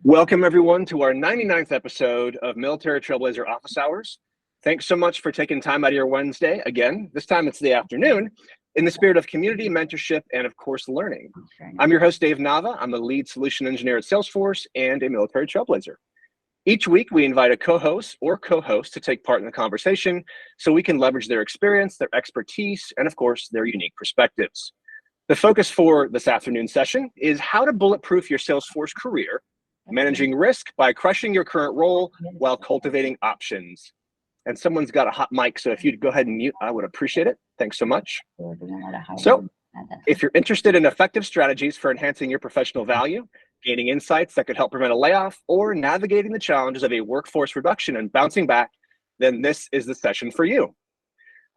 Welcome everyone to our 99th episode of Military Trailblazer Office Hours. Thanks so much for taking time out of your Wednesday. Again, this time it's the afternoon, in the spirit of community, mentorship, and of course, learning. I'm your host, Dave Nava. I'm a lead solution engineer at Salesforce and a military trailblazer. Each week, we invite a co-host or co-host to take part in the conversation so we can leverage their experience, their expertise, and of course, their unique perspectives. The focus for this afternoon session is how to bulletproof your Salesforce career, managing risk by crushing your current role while cultivating options. And someone's got a hot mic, so if you'd go ahead and mute, I would appreciate it. Thanks so much. So, if you're interested in effective strategies for enhancing your professional value, gaining insights that could help prevent a layoff, or navigating the challenges of a workforce reduction and bouncing back, then this is the session for you.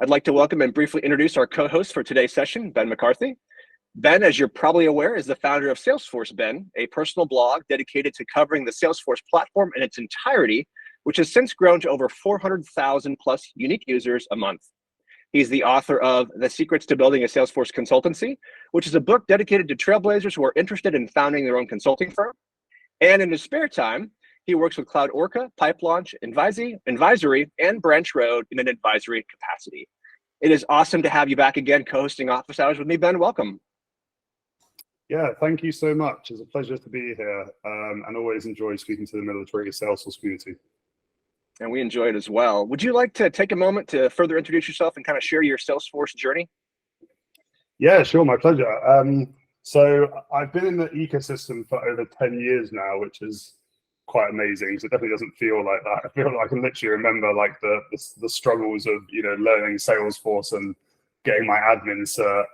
I'd like to welcome and briefly introduce our co-host for today's session, Ben McCarthy. Ben, as you're probably aware, is the founder of Salesforce Ben, a personal blog dedicated to covering the Salesforce platform in its entirety, which has since grown to over 400,000 plus unique users a month. He's the author of The Secrets to Building a Salesforce Consultancy, which is a book dedicated to trailblazers who are interested in founding their own consulting firm. And in his spare time, he works with Cloud Orca, Pipelaunch, Advisory, and Branch Road in an advisory capacity. It is awesome to have you back again co-hosting Office Hours with me, Ben. Welcome. Yeah, thank you so much. It's a pleasure to be here and always enjoy speaking to the military Salesforce community. And we enjoy it as well. Would you like to take a moment to further introduce yourself and kind of share your Salesforce journey? Yeah, sure, my pleasure. So I've been in the ecosystem for over 10 years now, which is quite amazing. So it definitely doesn't feel like that. I feel like I can literally remember like the struggles of, learning Salesforce and getting my admin cert,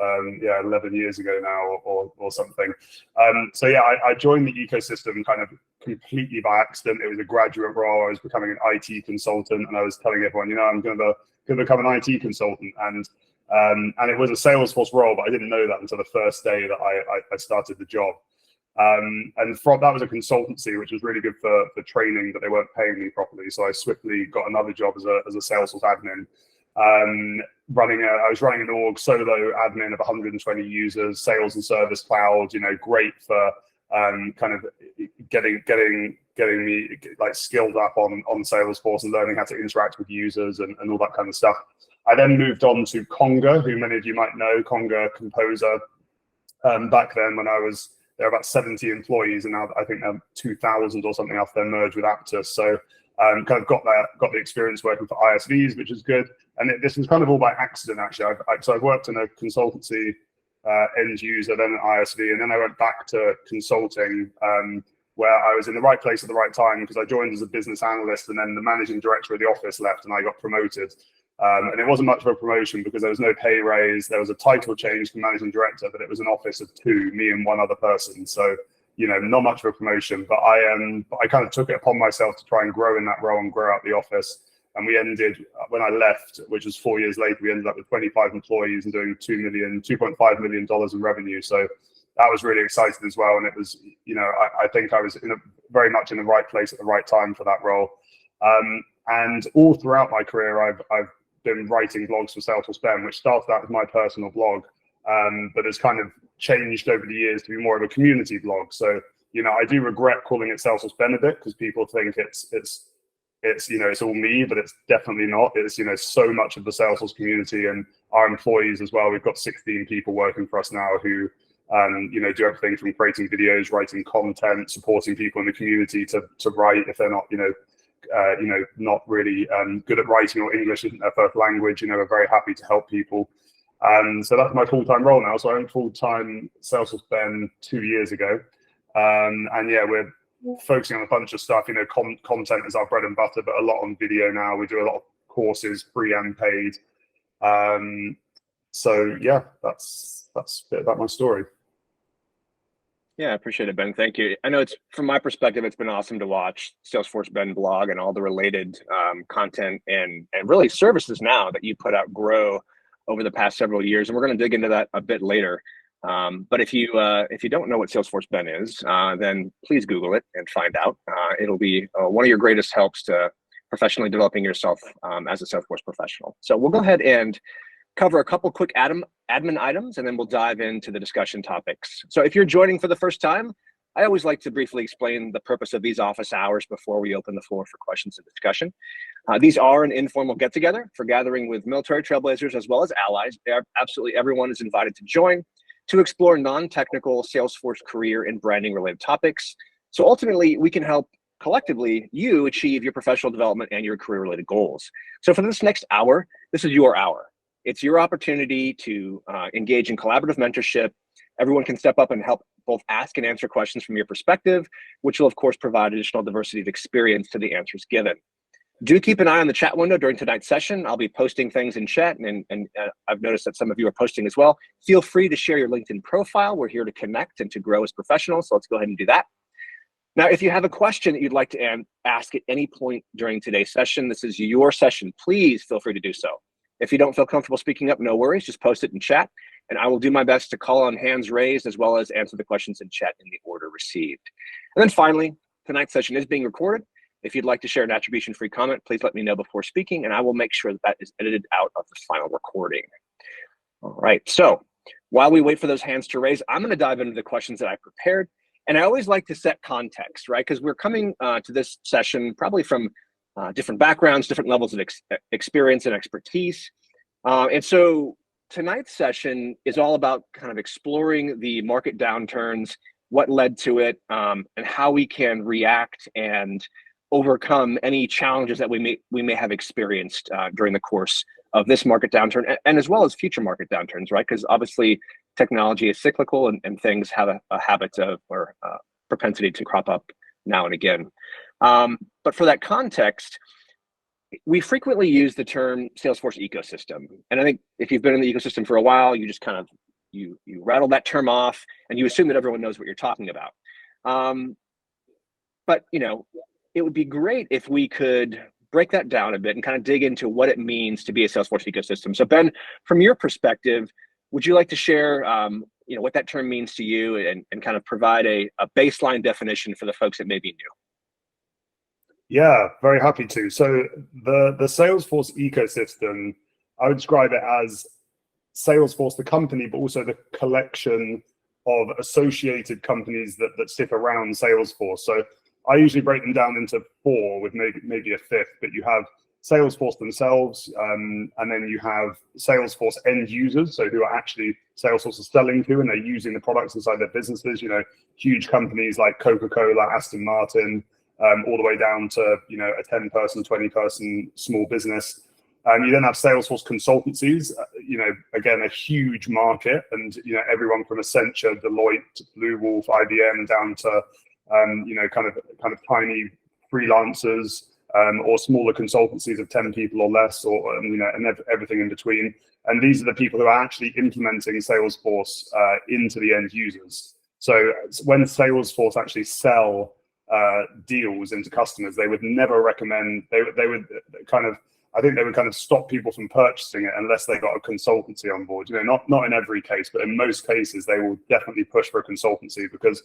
11 years ago now or something. I joined the ecosystem kind of completely by accident. It was a graduate role. I was becoming an IT consultant, and I was telling everyone, I'm going to become an IT consultant. And it was a Salesforce role, but I didn't know that until the first day that I started the job. And from that was a consultancy, which was really good for training, but they weren't paying me properly. So I swiftly got another job as a Salesforce admin. I was running an org solo admin of 120 users, sales and service cloud, great for kind of getting me like skilled up on Salesforce and learning how to interact with users and all that kind of stuff. I then moved on to Conga, who many of you might know, Conga Composer. Back then when there were about 70 employees, and now I think they're 2,000 or something after their merge with Aptus. So kind of got the experience working for ISVs, which is good. And this was kind of all by accident, actually. I've worked in a consultancy end user, then an ISV, and then I went back to consulting, where I was in the right place at the right time because I joined as a business analyst, and then the managing director of the office left and I got promoted. And it wasn't much of a promotion because there was no pay raise. There was a title change to managing director, but it was an office of two, me and one other person. So not much of a promotion, but I kind of took it upon myself to try and grow in that role and grow out the office. And we ended, when I left, which was 4 years later, we ended up with 25 employees and doing $2.5 million in revenue. So that was really exciting as well. And it was, I think I was very much in the right place at the right time for that role. And all throughout my career, I've been writing blogs for Salesforce Ben, which started out as my personal blog, but has kind of changed over the years to be more of a community blog. So, I do regret calling it Salesforce Ben a bit because people think it's all me, but it's definitely not. It's, so much of the Salesforce community and our employees as well. We've got 16 people working for us now who, do everything from creating videos, writing content, supporting people in the community to write if they're not, not really good at writing or English isn't their first language. We're very happy to help people. So that's my full-time role now. So I went full-time Salesforce Ben 2 years ago. We're focusing on a bunch of stuff. Content is our bread and butter, but a lot on video now. We do a lot of courses, free and paid. That's a bit about my story. Yeah, I appreciate it, Ben. Thank you. I know from my perspective, it's been awesome to watch Salesforce Ben blog and all the related content and really services now that you put out grow over the past several years. And we're going to dig into that a bit later. But if you don't know what Salesforce Ben is, then please Google it and find out. It'll be one of your greatest helps to professionally developing yourself as a Salesforce professional. So we'll go ahead and cover a couple quick admin items, and then we'll dive into the discussion topics. So if you're joining for the first time, I always like to briefly explain the purpose of these office hours before we open the floor for questions and discussion. These are an informal get-together for gathering with military trailblazers as well as allies. Absolutely everyone is invited to join to explore non-technical Salesforce career and branding related topics. So ultimately, we can help collectively you achieve your professional development and your career related goals. So for this next hour, this is your hour. It's your opportunity to engage in collaborative mentorship. Everyone can step up and help both ask and answer questions from your perspective, which will of course provide additional diversity of experience to the answers given. Do keep an eye on the chat window during tonight's session. I'll be posting things in chat, and I've noticed that some of you are posting as well. Feel free to share your LinkedIn profile. We're here to connect and to grow as professionals, so let's go ahead and do that. Now, if you have a question that you'd like to ask at any point during today's session, this is your session. Please feel free to do so. If you don't feel comfortable speaking up, no worries, just post it in chat, and I will do my best to call on hands raised as well as answer the questions in chat in the order received. And then finally, tonight's session is being recorded. If you'd like to share an attribution-free comment, please let me know before speaking, and I will make sure that that is edited out of the final recording. All right, so while we wait for those hands to raise, I'm gonna dive into the questions that I prepared. And I always like to set context, right? Because we're coming to this session probably from different backgrounds, different levels of experience and expertise. And so tonight's session is all about kind of exploring the market downturns, what led to it, and how we can react and overcome any challenges that we may have experienced during the course of this market downturn, and as well as future market downturns, right? Because obviously technology is cyclical, and things have a habit of, or propensity to crop up now and again. But for that context, we frequently use the term Salesforce ecosystem. And I think if you've been in the ecosystem for a while, you just kind of, you rattle that term off and you assume that everyone knows what you're talking about. But you know, it would be great if we could break that down a bit and kind of dig into what it means to be a Salesforce ecosystem. So Ben, from your perspective, would you like to share you know, what that term means to you, and kind of provide a baseline definition for the folks that may be new? Yeah, very happy to. So the Salesforce ecosystem, I would describe it as Salesforce, the company, but also the collection of associated companies that sit around Salesforce. So I usually break them down into four, with maybe a fifth, but you have Salesforce themselves, and then you have Salesforce end users, so who are actually Salesforce is selling to, and they're using the products inside their businesses. You know, huge companies like Coca-Cola, Aston Martin, all the way down to, you know, a 10-person, 20-person small business. You then have Salesforce consultancies, you know, again, a huge market, and you know, everyone from Accenture, Deloitte, Blue Wolf, IBM, down to you know, kind of tiny freelancers, or smaller consultancies of 10 people or less, or you know, and everything in between. And these are the people who are actually implementing Salesforce into the end users. So when Salesforce actually sell deals into customers, they would never recommend, they would kind of, I think they would kind of stop people from purchasing it unless they got a consultancy on board. You know, not in every case, but in most cases, they will definitely push for a consultancy, because,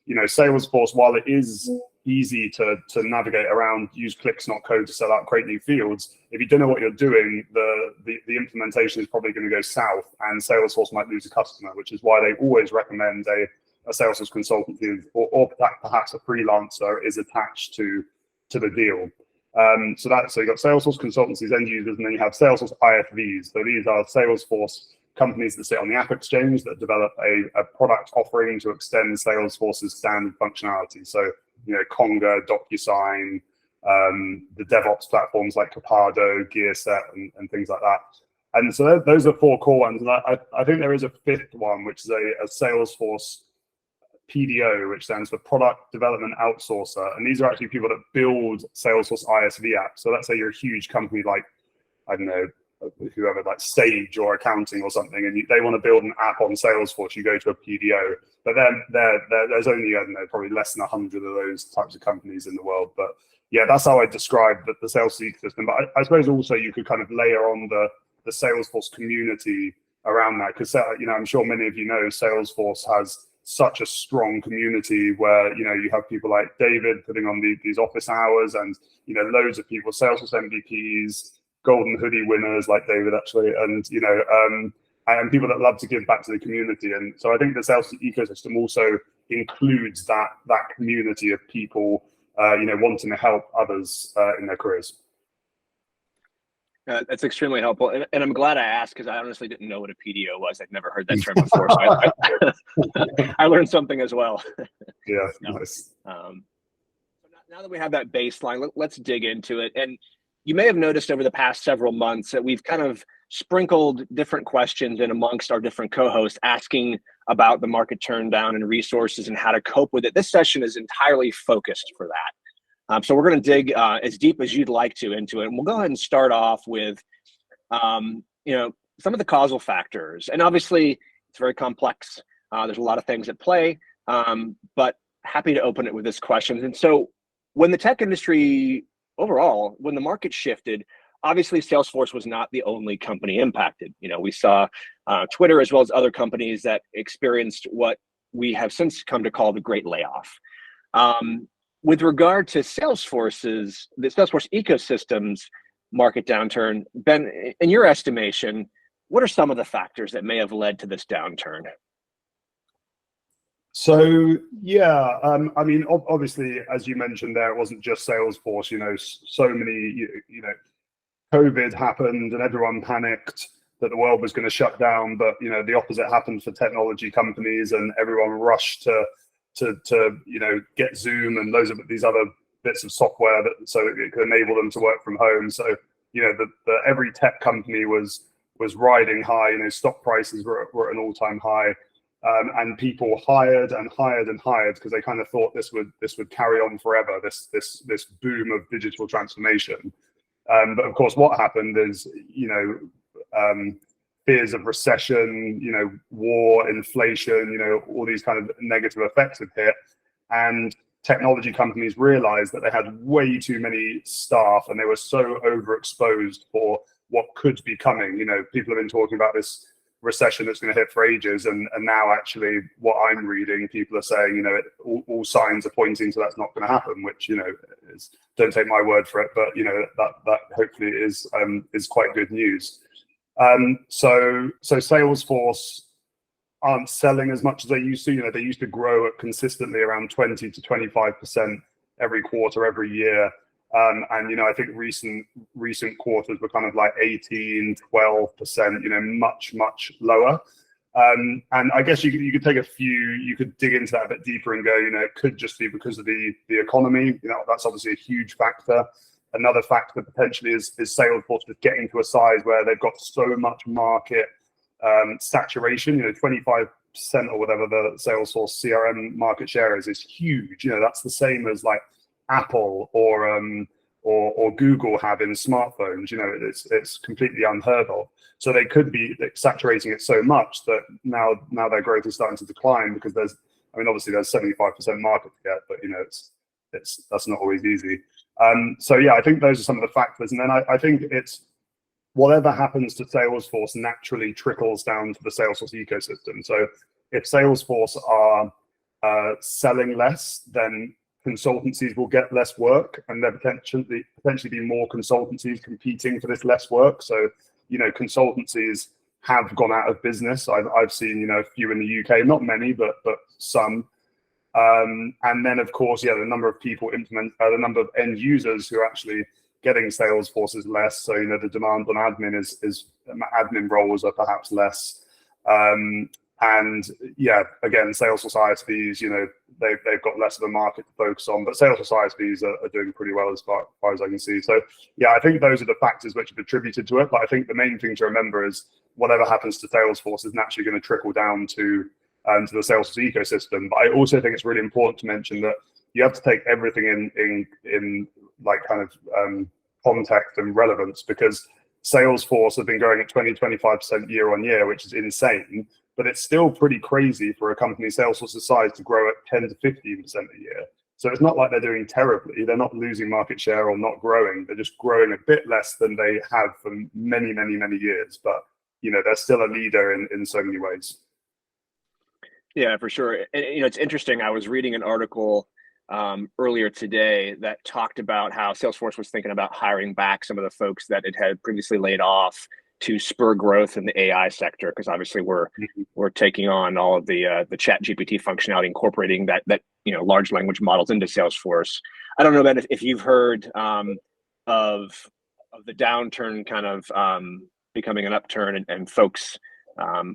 you know, Salesforce, while it is easy to navigate around, use clicks, not code to set up, create new fields, if you don't know what you're doing, the implementation is probably going to go south, and Salesforce might lose a customer, which is why they always recommend a Salesforce consultancy, or perhaps a freelancer is attached to the deal. So you got Salesforce consultancies, end users, and then you have Salesforce IFVs. So these are Salesforce companies that sit on the App Exchange that develop a product offering to extend Salesforce's standard functionality. So, you know, Conga, DocuSign, the DevOps platforms like Capado, GearSet, and things like that. And so those are four core ones. And I think there is a fifth one, which is a Salesforce PDO, which stands for Product Development Outsourcer. And these are actually people that build Salesforce ISV apps. So let's say you're a huge company like, I don't know, whoever, like Sage or accounting or something, and they want to build an app on Salesforce, you go to a PDO. But then there's only, I don't know, probably less than 100 of those types of companies in the world. But yeah, that's how I describe the Salesforce ecosystem. But I suppose also you could kind of layer on the Salesforce community around that, because, you know, I'm sure many of you know Salesforce has such a strong community where, you know, you have people like David putting on these office hours, and, you know, loads of people, Salesforce MVPs, golden hoodie winners like David actually, and, you know, and people that love to give back to the community. And so I think the Salesforce ecosystem also includes that community of people, wanting to help others in their careers. That's extremely helpful, and I'm glad I asked, because I honestly didn't know what a PDO was. I'd never heard that term before, so I learned something as well. Yeah, nice. Now that we have that baseline, let's dig into it. And you may have noticed over the past several months that we've kind of sprinkled different questions in amongst our different co-hosts, asking about the market turn down and resources and how to cope with it. This session is entirely focused for that. So we're going to dig as deep as you'd like to into it. And we'll go ahead and start off with, some of the causal factors. And obviously, it's very complex. There's a lot of things at play, but happy to open it with this question. And so when the tech industry overall, when the market shifted, obviously Salesforce was not the only company impacted. We saw Twitter as well as other companies that experienced what we have since come to call the Great Layoff. With regard to the Salesforce Ecosystem's market downturn, Ben, in your estimation, what are some of the factors that may have led to this downturn? So, yeah, obviously, as you mentioned there, it wasn't just Salesforce, so many, COVID happened and everyone panicked that the world was going to shut down. But, the opposite happened for technology companies, and everyone rushed to get Zoom and these other bits of software so it could enable them to work from home. So, every tech company was riding high. Stock prices were at an all-time high. And people hired and hired and hired because they kind of thought this would carry on forever, this boom of digital transformation. But of course, what happened is, fears of recession, war, inflation, all these kind of negative effects have hit. And technology companies realized that they had way too many staff and they were so overexposed for what could be coming. People have been talking about this recession that's going to hit for ages, and now actually what I'm reading, people are saying, all signs are pointing to that's not going to happen, which, don't take my word for it, but, that hopefully is quite good news. So Salesforce aren't selling as much as they used to. They used to grow at consistently around 20 to 25% every quarter, every year. And I think recent quarters were kind of like 18, 12%, much lower. And I guess you could take you could dig into that a bit deeper and go, it could just be because of the economy. That's obviously a huge factor. Another factor potentially is Salesforce just getting to a size where they've got so much market saturation. 25% or whatever the Salesforce CRM market share is huge. That's the same as like Apple or Google have in smartphones. It's completely unheard of. So they could be saturating it so much that now their growth is starting to decline, because obviously there's 75% market to get, but that's not always easy. So yeah, I think those are some of the factors. And then I think it's whatever happens to Salesforce naturally trickles down to the Salesforce ecosystem. So if Salesforce are selling less, then consultancies will get less work, and there potentially be more consultancies competing for this less work. So, consultancies have gone out of business. I've seen, a few in the UK, not many, but some. And then, of course, the number of people the number of end users who are actually getting Salesforce is less. So, the demand on admin is admin roles are perhaps less. And yeah, again, Salesforce ISVs, they've got less of a market to focus on, but Salesforce ISVs are doing pretty well as far as I can see. So yeah, I think those are the factors which have attributed to it. But I think the main thing to remember is whatever happens to Salesforce is naturally going to trickle down to the Salesforce ecosystem. But I also think it's really important to mention that you have to take everything in like kind of context and relevance, because Salesforce have been growing at 20-25% year on year, which is insane. But it's still pretty crazy for a company Salesforce's size to grow at 10 to 15% a year. So it's not like they're doing terribly. They're not losing market share or not growing. They're just growing a bit less than they have for many, many, many years. But, they're still a leader in so many ways. Yeah, for sure. And, it's interesting. I was reading an article earlier today that talked about how Salesforce was thinking about hiring back some of the folks that it had previously laid off to spur growth in the AI sector? Because obviously we're taking on all of the Chat GPT functionality, incorporating that large language models into Salesforce. I don't know, Ben, if you've heard of the downturn kind of becoming an upturn and folks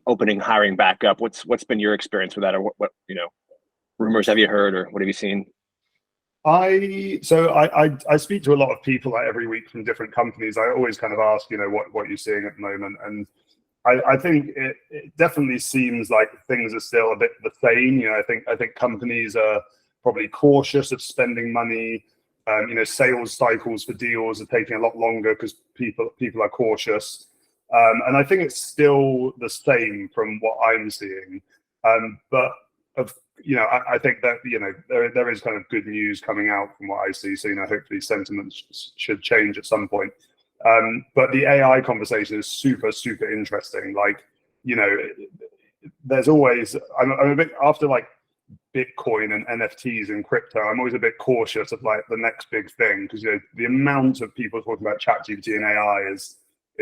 opening hiring back up. What's been your experience with that, or what rumors have you heard, or what have you seen? I speak to a lot of people like every week from different companies. I always kind of ask, what you're seeing at the moment, and I think it definitely seems like things are still a bit the same. I think companies are probably cautious of spending money. Sales cycles for deals are taking a lot longer because people are cautious. And I think it's still the same from what I'm seeing. But I think that there is kind of good news coming out from what I see. So hopefully sentiment should change at some point. But the AI conversation is super interesting. Like there's always I'm a bit after like Bitcoin and NFTs and crypto. I'm always a bit cautious of like the next big thing because the amount of people talking about ChatGPT and AI is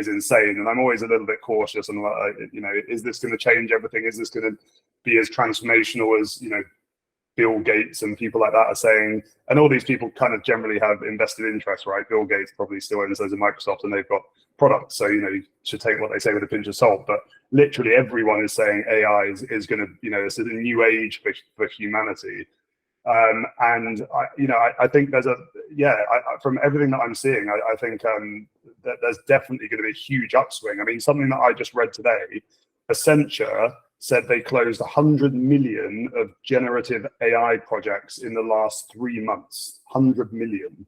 insane, and I'm always a little bit cautious and like, is this going to change everything? Is this going to be as transformational as Bill Gates and people like that are saying? And all these people kind of generally have invested interest, right? Bill Gates probably still owns those of Microsoft, and they've got products, so you should take what they say with a pinch of salt. But literally everyone is saying AI is going to, it's a new age for humanity. And I think there's from everything that I'm seeing, I think that there's definitely going to be a huge upswing. I mean, something that I just read today, Accenture said they closed 100 million of generative AI projects in the last 3 months. 100 million.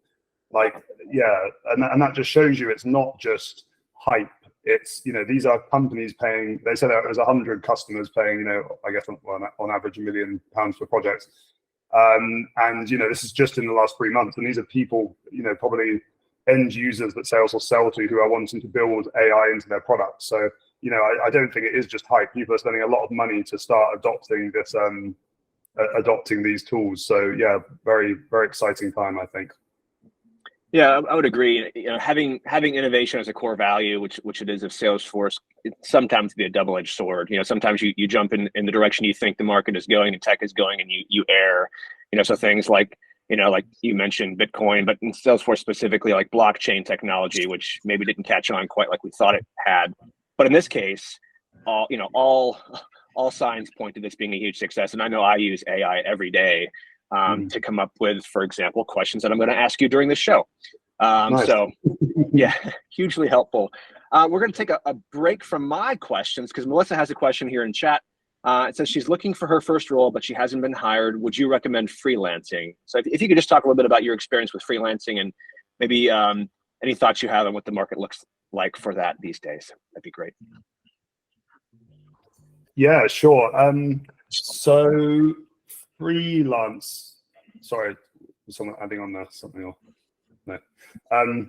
And that just shows you it's not just hype. It's, these are companies paying, they said there's 100 customers paying, I guess on average £1 million for projects. And this is just in the last 3 months. And these are people, probably end users that Salesforce sell to who are wanting to build AI into their products. So, I don't think it is just hype. People are spending a lot of money to start adopting this, adopting these tools. So yeah, very, very exciting time, I think. Yeah, I would agree. Having innovation as a core value, which it is of Salesforce, it sometimes be a double-edged sword. Sometimes you jump in the direction you think the market is going and tech is going, and you err. So things like like you mentioned Bitcoin, but in Salesforce specifically, like blockchain technology, which maybe didn't catch on quite like we thought it had. But in this case, all signs point to this being a huge success. And I know I use AI every day to come up with, for example, questions that I'm going to ask you during this show. Nice. So yeah, hugely helpful. We're going to take a break from my questions because Melissa has a question here in chat. It says she's looking for her first role, but she hasn't been hired. Would you recommend freelancing? So if you could just talk a little bit about your experience with freelancing and maybe any thoughts you have on what the market looks like for that these days, that'd be great. Yeah, sure. So freelance, sorry, someone adding on there something else. No.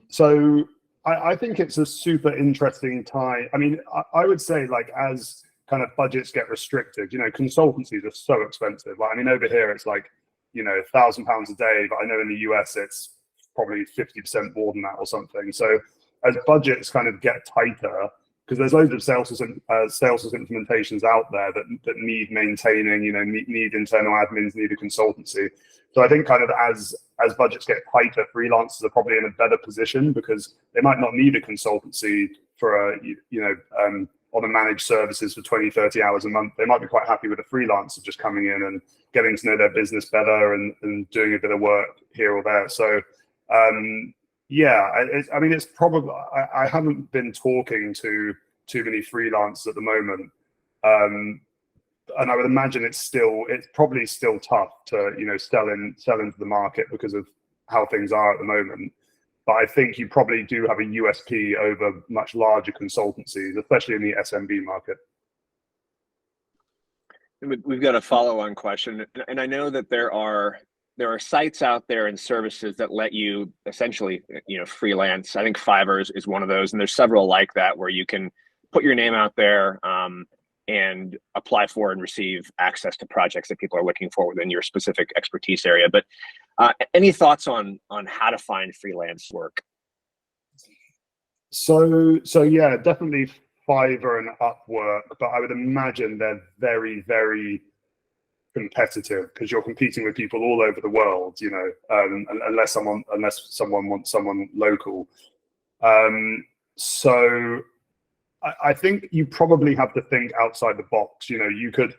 So I think it's a super interesting time. I mean, I would say like as kind of budgets get restricted, consultancies are so expensive. Like, I mean, over here it's like, £1,000 a day, but I know in the US it's probably 50% more than that or something. So as budgets kind of get tighter, because there's loads of Salesforce implementations out there that need maintaining, need internal admins, need a consultancy. So I think kind of as budgets get tighter, freelancers are probably in a better position because they might not need a consultancy for on a managed services for 20, 30 hours a month. They might be quite happy with a freelancer just coming in and getting to know their business better and doing a bit of work here or there. So yeah, I mean, it's probably, I haven't been talking to too many freelancers at the moment. And I would imagine it's probably still tough to, sell into the market because of how things are at the moment. But I think you probably do have a USP over much larger consultancies, especially in the SMB market. We've got a follow-on question, and I know that there are sites out there and services that let you essentially, freelance. I think Fiverr is one of those, and there's several like that where you can put your name out there and apply for and receive access to projects that people are looking for within your specific expertise area. But any thoughts on how to find freelance work? So yeah, definitely Fiverr and Upwork, but I would imagine they're very, very competitive because you're competing with people all over the world, you know, unless someone wants someone local. So I think you probably have to think outside the box. You know, you could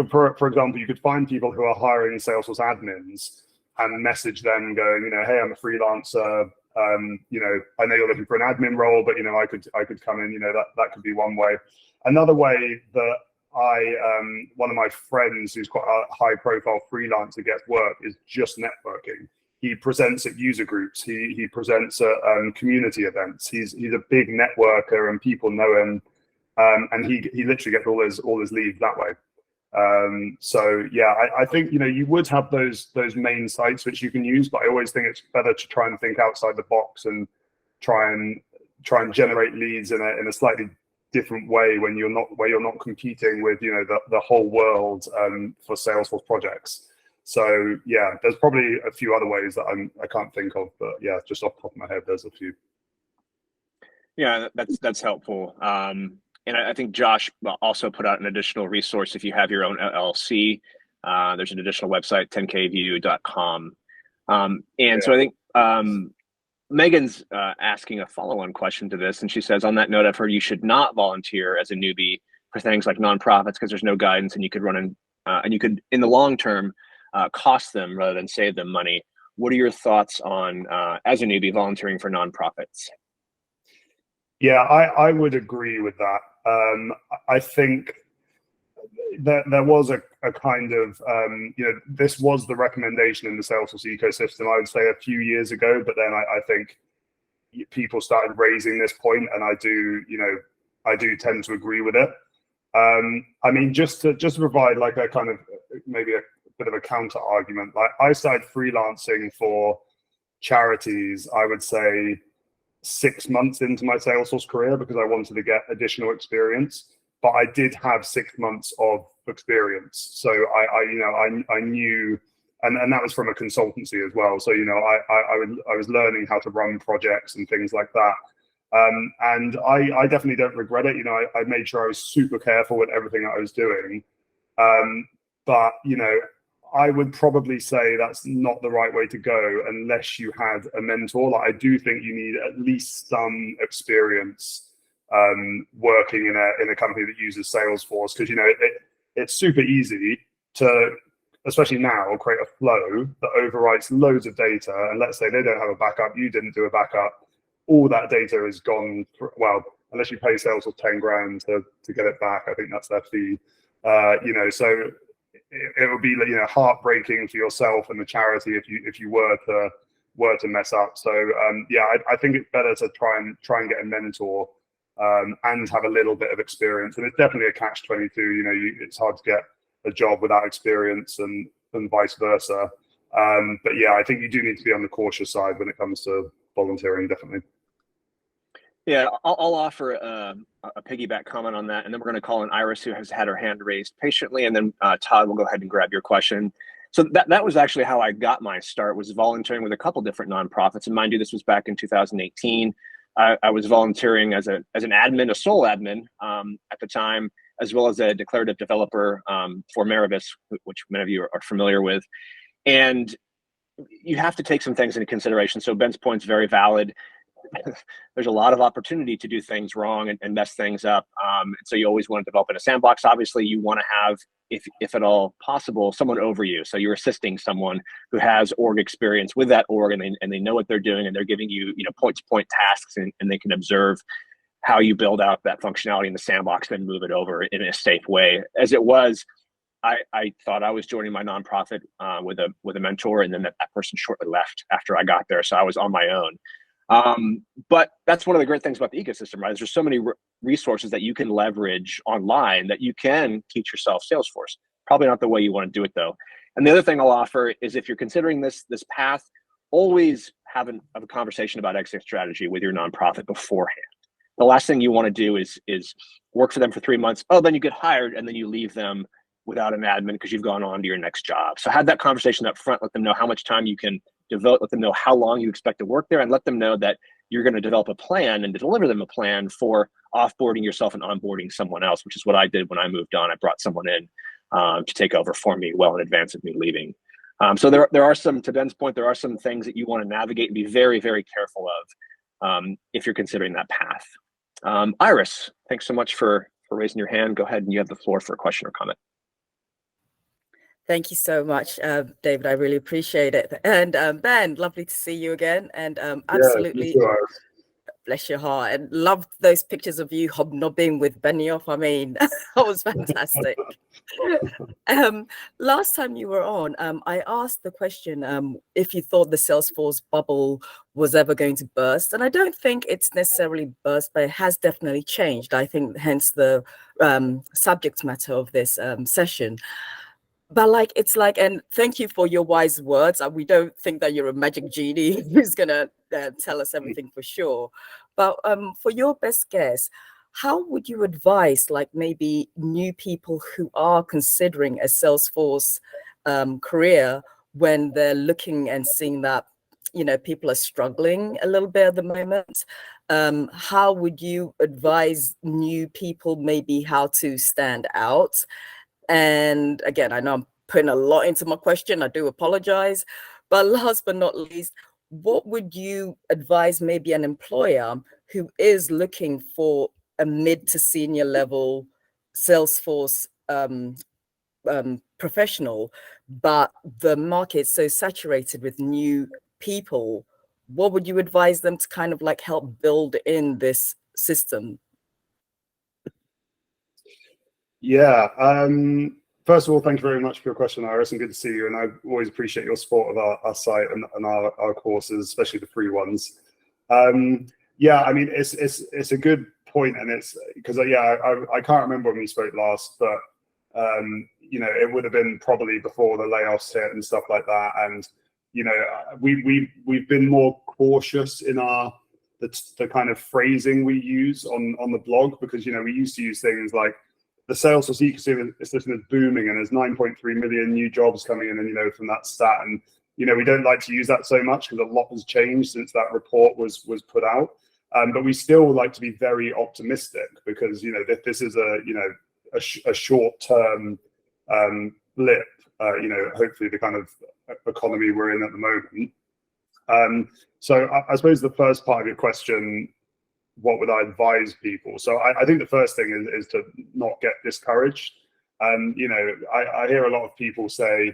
for example, you could find people who are hiring Salesforce admins and message them going, you know, hey, I'm a freelancer. You know, I know you're looking for an admin role, but you know, I could come in. You know, that could be one way. Another way that one of my friends who's quite a high profile freelancer gets work is just networking. He presents at user groups. He presents at community events. He's a big networker and people know him. And he literally gets all his leads that way. So yeah, I think, you know, you would have those main sites which you can use, but I always think it's better to try and think outside the box and try and generate leads in a slightly different way when you're not competing with, you know, the whole world for Salesforce projects. So yeah, there's probably a few other ways that I can't think of, but yeah, just off the top of my head, there's a few. Yeah, that's helpful. And I think Josh also put out an additional resource if you have your own LLC. There's an additional website, 10kview.com. So I think Megan's asking a follow-on question to this, and she says, on that note, I've heard you should not volunteer as a newbie for things like nonprofits because there's no guidance, and you could and you could, in the long term, cost them rather than save them money. What are your thoughts on, as a newbie, volunteering for nonprofits? Yeah, I would agree with that. I think that there was a kind of, you know, this was the recommendation in the Salesforce ecosystem, I would say, a few years ago, but then I think people started raising this point, and I do tend to agree with it. I mean, just to provide like a kind of maybe a bit of a counter argument, like I started freelancing for charities, I would say 6 months into my Salesforce career because I wanted to get additional experience, but I did have 6 months of experience. So I knew, and that was from a consultancy as well. So, you know, I was learning how to run projects and things like that. And I definitely don't regret it. You know, I made sure I was super careful with everything that I was doing. But, you know, I would probably say that's not the right way to go unless you had a mentor. Like, I do think you need at least some experience working in a company that uses Salesforce, because, you know, it's super easy to, especially now, create a flow that overwrites loads of data. And let's say they don't have a backup, you didn't do a backup, all that data is gone. Well, unless you pay Salesforce 10 grand to get it back, I think that's their fee. You know, so it would be, you know, heartbreaking for yourself and the charity if you were to mess up. So yeah, I think it's better to try and get a mentor and have a little bit of experience. And it's definitely a catch-22. You know, it's hard to get a job without experience, and vice versa. But yeah, I think you do need to be on the cautious side when it comes to volunteering, definitely. Yeah, I'll offer a piggyback comment on that, and then we're going to call in Iris, who has had her hand raised patiently, and then Todd will go ahead and grab your question. So that was actually how I got my start, was volunteering with a couple different nonprofits. And mind you, this was back in 2018. I was volunteering as an admin, a sole admin at the time, as well as a declarative developer for Maravis, which many of you are familiar with. And you have to take some things into consideration. So Ben's point's very valid. There's a lot of opportunity to do things wrong and mess things up. So you always want to develop in a sandbox. Obviously, you want to have, if at all possible, someone over you. So you're assisting someone who has org experience with that org, and they know what they're doing, and they're giving you, you know, point-to-point tasks, and they can observe how you build out that functionality in the sandbox, then move it over in a safe way. As it was, I thought I was joining my nonprofit with a mentor, and then that person shortly left after I got there. So I was on my own. But that's one of the great things about the ecosystem, right? There's so many resources that you can leverage online that you can teach yourself Salesforce. Probably not the way you want to do it, though. And the other thing I'll offer is, if you're considering this path, always have a conversation about exit strategy with your nonprofit beforehand. The last thing you want to do is work for them for 3 months. Oh, then you get hired, and then you leave them without an admin because you've gone on to your next job. So have that conversation up front. Let them know how much time you can devote. Let them know how long you expect to work there, and let them know that you're going to develop a plan and to deliver them a plan for offboarding yourself and onboarding someone else, which is what I did when I moved on. I brought someone in to take over for me well in advance of me leaving. So there are some, to Ben's point, there are some things that you want to navigate and be very, very careful of if you're considering that path. Iris, thanks so much for raising your hand. Go ahead and you have the floor for a question or comment. Thank you so much, David. I really appreciate it. And Ben, lovely to see you again. And absolutely, yeah, bless your heart. And loved those pictures of you hobnobbing with Benioff. I mean, that was fantastic. Last time you were on, I asked the question if you thought the Salesforce bubble was ever going to burst. And I don't think it's necessarily burst, but it has definitely changed. I think hence the subject matter of this session. But it's like, and thank you for your wise words. We don't think that you're a magic genie who's gonna tell us everything for sure. But for your best guess, how would you advise like maybe new people who are considering a Salesforce career when they're looking and seeing that, you know, people are struggling a little bit at the moment? How would you advise new people maybe how to stand out? And again, I know I'm putting a lot into my question. I do apologize. But last but not least, what would you advise maybe an employer who is looking for a mid to senior level Salesforce professional, but the market's so saturated with new people? What would you advise them to kind of like help build in this system? Yeah. First of all, thank you very much for your question, Iris, and good to see you. And I always appreciate your support of our site and our courses, especially the free ones. Yeah, I mean, it's a good point, and it's because I can't remember when we spoke last, but you know, it would have been probably before the layoffs hit and stuff like that. And you know, we've been more cautious in the kind of phrasing we use on the blog, because you know, we used to use things like the Salesforce Ecosystem is booming and there's 9.3 million new jobs coming in, and you know, from that stat. And you know, we don't like to use that so much because a lot has changed since that report was put out. But we still like to be very optimistic, because you know, this is a short-term blip. You know, hopefully the kind of economy we're in at the moment. So I suppose the first part of your question, what would I advise people? So I think the first thing is to not get discouraged. You know, I hear a lot of people say,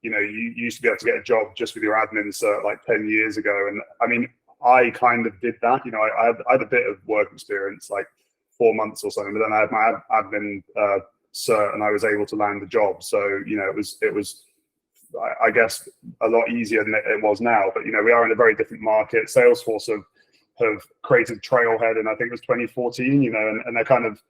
you know, you used to be able to get a job just with your admin cert like 10 years ago. And I mean, I kind of did that. You know, I had a bit of work experience, like 4 months or something, but then I had my admin cert and I was able to land the job. So, you know, it was, I guess, a lot easier than it was now. But, you know, we are in a very different market. Salesforce have created Trailhead, and I think it was 2014, you know, and they're kind of,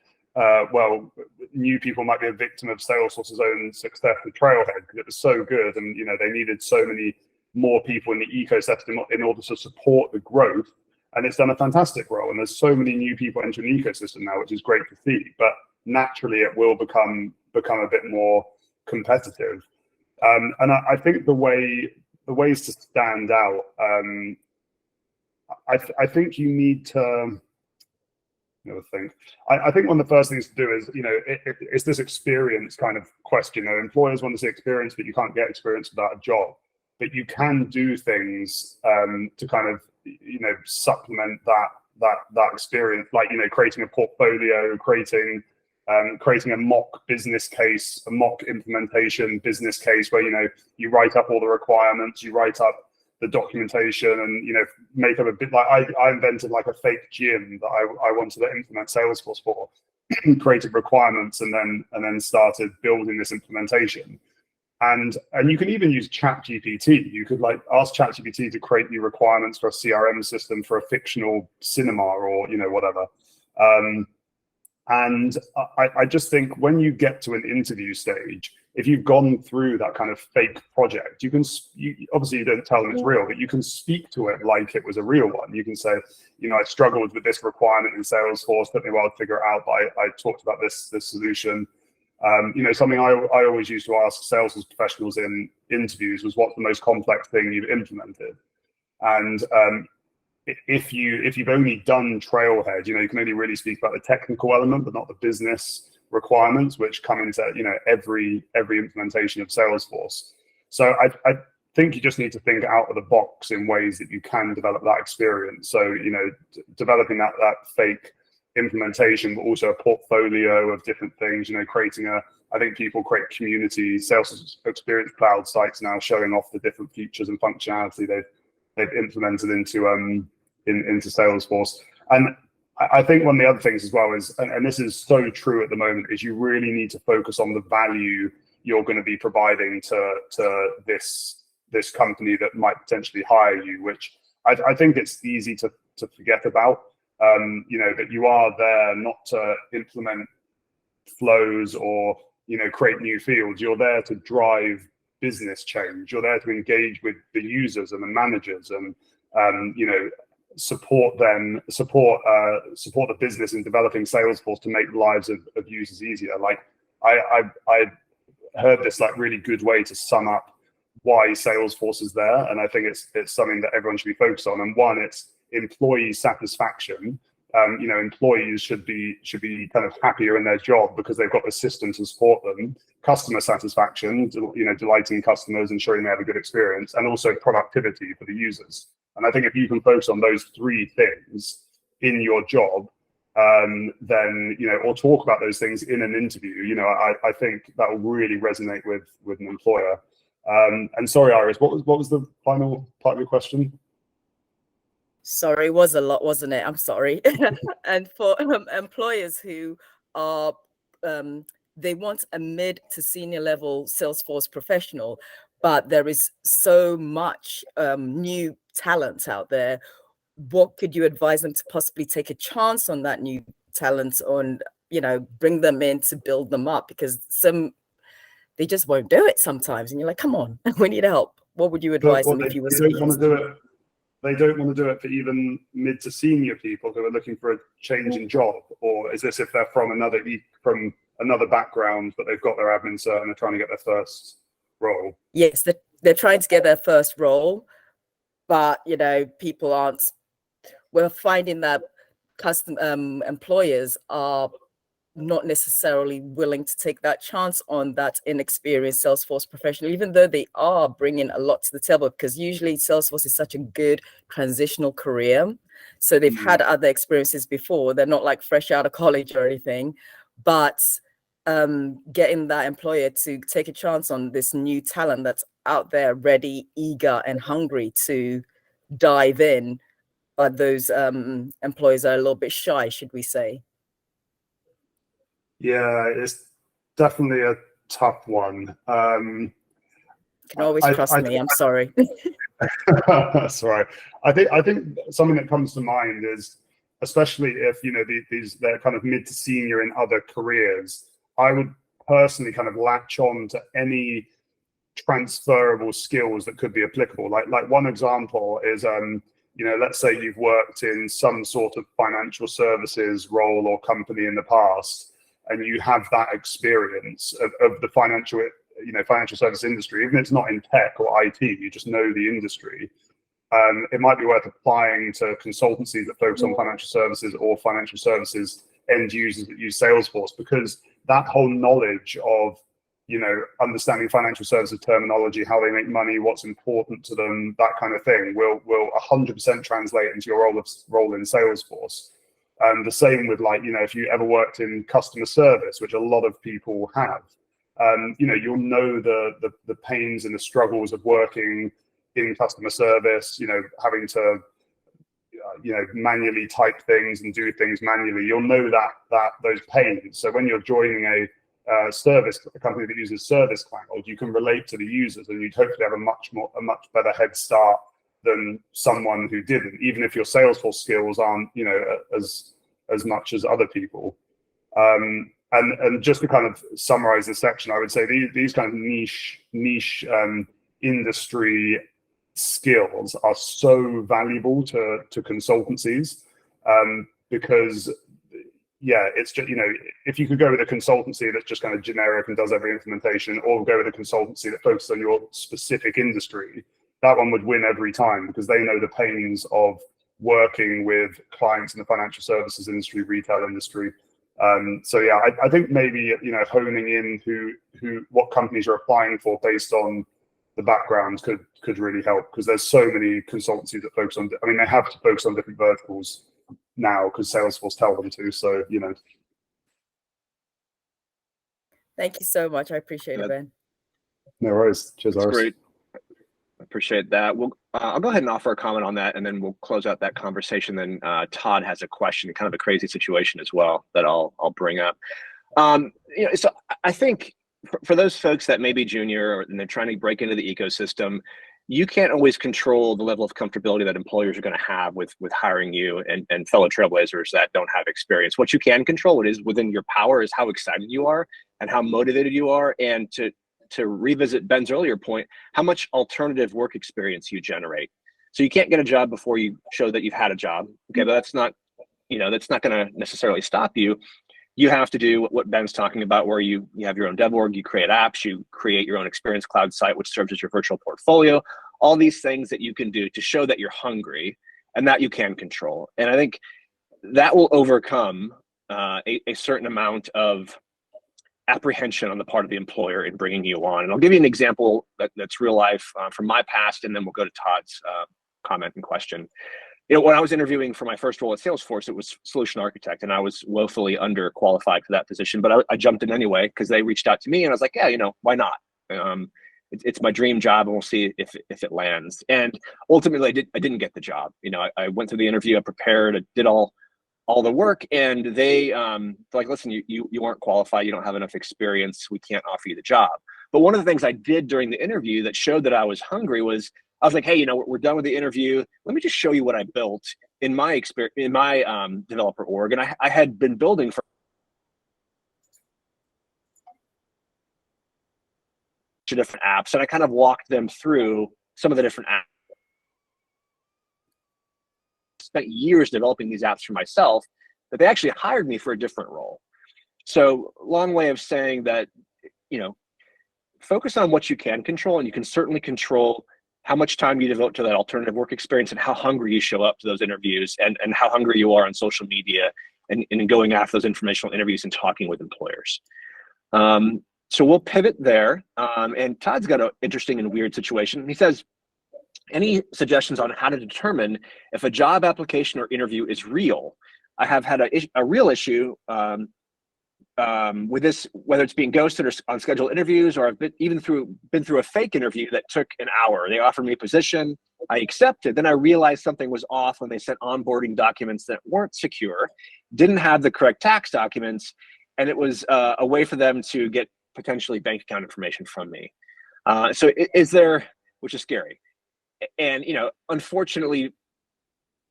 well, new people might be a victim of Salesforce's own success with Trailhead because it was so good, and, you know, they needed so many more people in the ecosystem in order to support the growth, and it's done a fantastic role, and there's so many new people entering the ecosystem now, which is great to see, but naturally it will become a bit more competitive. And I think the ways to stand out, I think you need to I think one of the first things to do is, you know, it's this experience kind of question. You know, employers want to see experience, but you can't get experience without a job. But you can do things to kind of, you know, supplement that experience, like, you know, creating a portfolio, creating a mock business case, a mock implementation business case where, you know, you write up all the requirements, you write up the documentation, and, you know, make up a bit like I invented like a fake gym that I wanted to implement Salesforce for, created requirements, and then started building this implementation. And you can even use ChatGPT. You could like ask ChatGPT to create new requirements for a CRM system for a fictional cinema, or, you know, whatever. And I just think when you get to an interview stage, if you've gone through that kind of fake project, obviously you don't tell them it's real, but you can speak to it like it was a real one. You can say, you know, I struggled with this requirement in Salesforce, took me a while to figure it out, but I talked about this solution. You know, something I always used to ask Salesforce professionals in interviews was, what's the most complex thing you've implemented? And if you've only done Trailhead, you can only really speak about the technical element, but not the business requirements, which come into every implementation of Salesforce. So I think you just need to think out of the box in ways that you can develop that experience. So developing that fake implementation, but also a portfolio of different things. Creating I think people create community Salesforce Experience Cloud sites now, showing off the different features and functionality they've implemented into Salesforce. And I think one of the other things as well is, and this is so true at the moment, is you really need to focus on the value you're going to be providing to this company that might potentially hire you, which I think it's easy to forget about. That you are there not to implement flows or create new fields. You're there to drive business change. You're there to engage with the users and the managers, and support the business in developing Salesforce to make the lives of users easier. Like I heard this really good way to sum up why Salesforce is there, and I think it's something that everyone should be focused on. And one, it's employee satisfaction. Employees should be kind of happier in their job because they've got the system to support them. Customer satisfaction, delighting customers, ensuring they have a good experience, and also productivity for the users. And I think if you can focus on those three things in your job, then or talk about those things in an interview, I think that will really resonate with an employer. And sorry, Iris, what was the final part of your question? Sorry, it was a lot, wasn't it? I'm sorry. And for employers who are, they want a mid to senior level Salesforce professional, but there is so much new talent out there. What could you advise them to possibly take a chance on that new talent, on, bring them in to build them up? Because they just won't do it sometimes. And you're like, come on, we need help. What would you advise them if you were speaking? They don't want to do it for even mid to senior people who are looking for a change in job, or is this if they're from another background, but they've got their admin cert and they're trying to get their first role? Yes, they're trying to get their first role, but people aren't. We're finding that employers are not necessarily willing to take that chance on that inexperienced Salesforce professional, even though they are bringing a lot to the table, because usually Salesforce is such a good transitional career. So they've had other experiences before. They're not like fresh out of college or anything, but getting that employer to take a chance on this new talent that's out there, ready, eager, and hungry to dive in. But those employers are a little bit shy, should we say? Yeah, it's definitely a tough one. You can always trust me. I'm sorry. That's right. I think something that comes to mind is, especially if they're kind of mid to senior in other careers, I would personally kind of latch on to any transferable skills that could be applicable. Like one example is let's say you've worked in some sort of financial services role or company in the past, and you have that experience of the financial service industry, even if it's not in tech or IT, you just know the industry. It might be worth applying to consultancies that focus on financial services or financial services end users that use Salesforce, because that whole knowledge of understanding financial services terminology, how they make money, what's important to them, that kind of thing will 100% translate into your role in Salesforce. The same with if you ever worked in customer service, which a lot of people have, you'll know the pains and the struggles of working in customer service, having to manually type things and do things manually. You'll know that those pains. So when you're joining a company that uses Service Cloud, you can relate to the users, and you'd hopefully have a much better head start than someone who didn't, even if your Salesforce skills aren't as much as other people. And just to kind of summarize this section, I would say these kind of niche industry skills are so valuable to consultancies, because it's just, if you could go with a consultancy that's just kind of generic and does every implementation, or go with a consultancy that focuses on your specific industry, that one would win every time, because they know the pains of working with clients in the financial services industry, retail industry. So yeah, I think maybe, you know, honing in what companies are applying for based on the background could really help, because there's so many consultancies that focus on, I mean, they have to focus on different verticals now because Salesforce tell them to. So, you know. Thank you so much. I appreciate it, Ben. No worries. Cheers, That's Iris. great. I appreciate that. Well, I'll go ahead and offer a comment on that, and then we'll close out that conversation. Then Todd has a question, kind of a crazy situation as well that I'll bring up. You know, so I think for those folks that may be junior and they're trying to break into the ecosystem, you can't always control the level of comfortability that employers are going to have with hiring you and fellow trailblazers that don't have experience. What you can control, what is within your power, is how excited you are and how motivated you are, and to revisit Ben's earlier point, how much alternative work experience you generate. So you can't get a job before you show that you've had a job. Okay, but that's not, you know, that's not going to necessarily stop you. You have to do what Ben's talking about, where you have your own dev org, you create apps, you create your own experience cloud site, which serves as your virtual portfolio. All these things that you can do to show that you're hungry and that you can control. And I think that will overcome a certain amount of apprehension on the part of the employer in bringing you on. And I'll give you an example that's real life from my past, and then we'll go to Todd's comment and question. You know, when I was interviewing for my first role at Salesforce, it was solution architect, and I was woefully underqualified for that position, but I jumped in anyway because they reached out to me, and I was like, yeah, you know, why not? It's my dream job, and we'll see if it lands. And ultimately, I didn't get the job. You know, I went through the interview, I prepared, I did all the work, and they're like, listen, you aren't qualified, you don't have enough experience, we can't offer you the job. But one of the things I did during the interview that showed that I was hungry was, I was like, hey, you know, we're done with the interview. Let me just show you what I built in my experience, in my developer org. And I had been building for different apps, and I kind of walked them through some of the different apps. Spent years developing these apps for myself, but they actually hired me for a different role. So long way of saying that, you know, focus on what you can control, and you can certainly control how much time you devote to that alternative work experience and how hungry you show up to those interviews, and how hungry you are on social media and going after those informational interviews and talking with employers. So we'll pivot there. And Todd's got an interesting and weird situation. He says, any suggestions on how to determine if a job application or interview is real? I have had a real issue with this, whether it's being ghosted or on scheduled interviews, or I've been through a fake interview that took an hour. They offered me a position, I accepted, then I realized something was off when they sent onboarding documents that weren't secure, didn't have the correct tax documents, and it was a way for them to get potentially bank account information from me. So is there, which is scary. And, you know, unfortunately,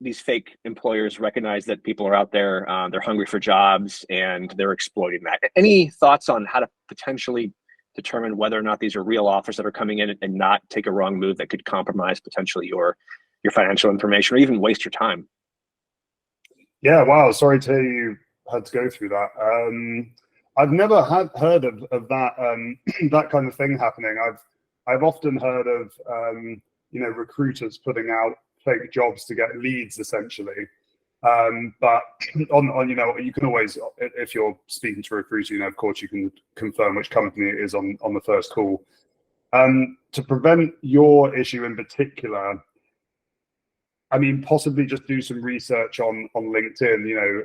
these fake employers recognize that people are out there, they're hungry for jobs, and they're exploiting that. Any thoughts on how to potentially determine whether or not these are real offers that are coming in and not take a wrong move that could compromise potentially your financial information or even waste your time? Yeah, wow, sorry to hear you had to go through that. I've never heard of that that kind of thing happening. I've often heard of you know, recruiters putting out fake jobs to get leads, essentially. But on you know, you can always, if you're speaking to a recruiter, you know, of course you can confirm which company it is on the first call. To prevent your issue in particular, I mean, possibly just do some research on LinkedIn, you know,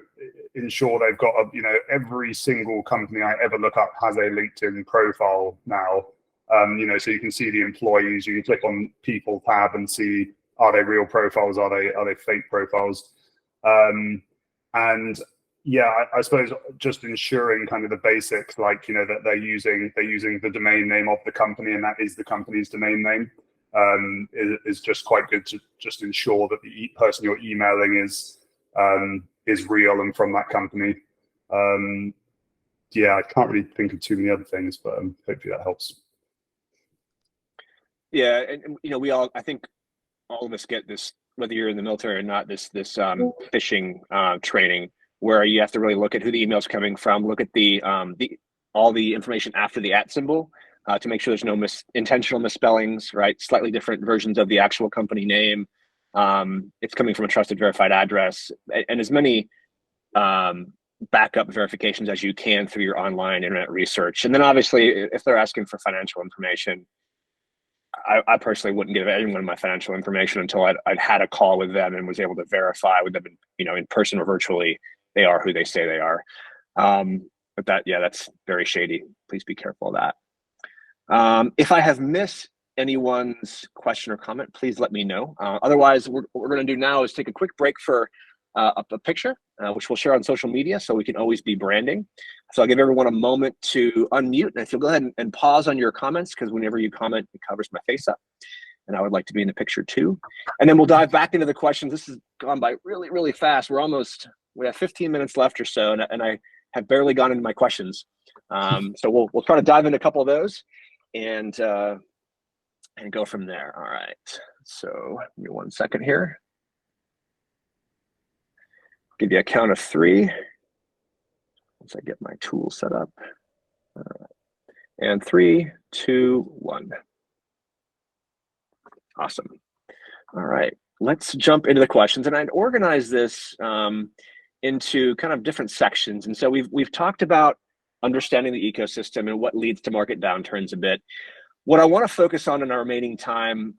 ensure they've got you know, every single company I ever look up has a LinkedIn profile now. You know, so you can see the employees, you can click on people tab and see, are they real profiles? Are they fake profiles? And yeah, I suppose just ensuring kind of the basics, like, you know, that they're using the domain name of the company, and that is the company's domain name. Is just quite good to just ensure that the person you're emailing is real and from that company. Yeah, I can't really think of too many other things, but hopefully that helps. Yeah, and you know, I think all of us get this, whether you're in the military or not, this phishing training, where you have to really look at who the email's coming from, look at all the information after the @ symbol, to make sure there's no intentional misspellings, right? Slightly different versions of the actual company name. It's coming from a trusted verified address, and as many backup verifications as you can through your online internet research. And then obviously, if they're asking for financial information, I personally wouldn't give anyone my financial information until I'd had a call with them and was able to verify with them, in person or virtually, they are who they say they are. But that's very shady. Please be careful of that. If I have missed anyone's question or comment, please let me know. Otherwise, what we're going to do now is take a quick break for a picture, which we'll share on social media, so we can always be branding. So I'll give everyone a moment to unmute, and if you'll go ahead and pause on your comments, because whenever you comment, it covers my face up, and I would like to be in the picture too. And then we'll dive back into the questions. This has gone by really, really fast. We have 15 minutes left or so, and I have barely gone into my questions. So we'll try to dive into a couple of those and go from there. All right. So give me 1 second here. Give you a count of 3 once I get my tool set up. All right. And 3, 2, 1. Awesome. All right, let's jump into the questions. And I'd organize this into kind of different sections. And so we've talked about understanding the ecosystem and what leads to market downturns a bit. What I want to focus on in our remaining time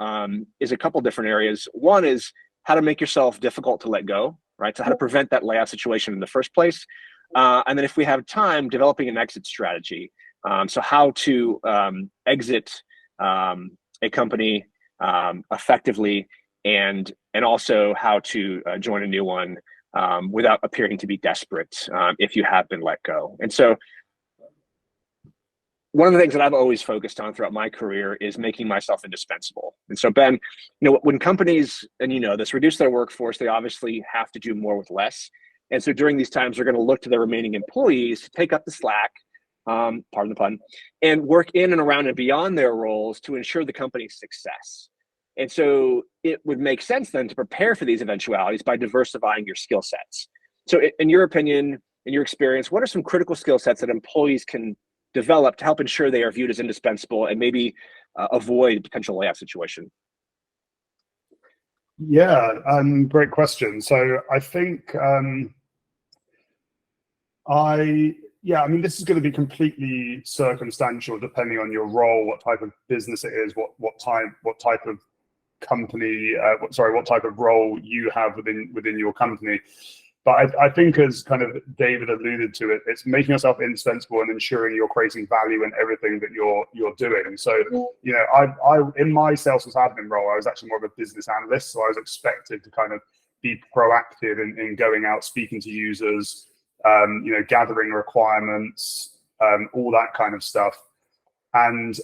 is a couple different areas. One is how to make yourself difficult to let go, right? So how to prevent that layoff situation in the first place. And then if we have time, developing an exit strategy. So how to exit a company effectively, and also how to join a new one without appearing to be desperate if you have been let go. And so one of the things that I've always focused on throughout my career is making myself indispensable. And so, Ben, when companies, and this, reduce their workforce, they obviously have to do more with less. And so during these times, they're going to look to their remaining employees to take up the slack, pardon the pun, and work in and around and beyond their roles to ensure the company's success. And so it would make sense then to prepare for these eventualities by diversifying your skill sets. So in your opinion, in your experience, what are some critical skill sets that employees can develop to help ensure they are viewed as indispensable and maybe avoid a potential layoff situation? Yeah, great question. So I think this is going to be completely circumstantial depending on your role, what type of business it is, what type of company, what type of role you have within your company. But I think, as kind of David alluded to it, it's making yourself indispensable and ensuring you're creating value in everything that you're doing. So, I in my Salesforce admin role, I was actually more of a business analyst, so I was expected to kind of be proactive in going out, speaking to users, gathering requirements, all that kind of stuff. And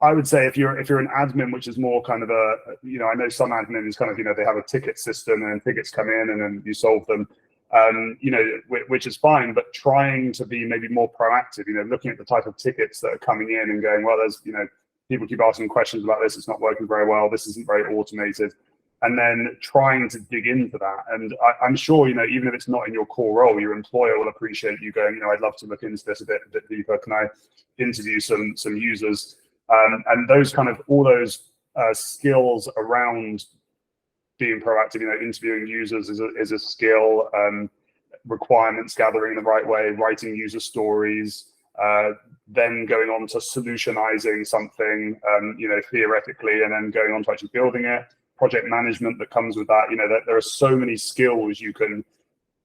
I would say if you're an admin, which is more kind of I know some admins kind of, they have a ticket system and then tickets come in and then you solve them, which is fine, but trying to be maybe more proactive, looking at the type of tickets that are coming in and going, well, there's, people keep asking questions about this, it's not working very well, this isn't very automated. And then trying to dig into that. And I'm sure, even if it's not in your core role, your employer will appreciate you going, I'd love to look into this a bit deeper. Can I interview some users? And all those skills around being proactive, interviewing users is a skill, requirements gathering the right way, writing user stories, then going on to solutionizing something, theoretically, and then going on to actually building it, project management that comes with that. There are so many skills you can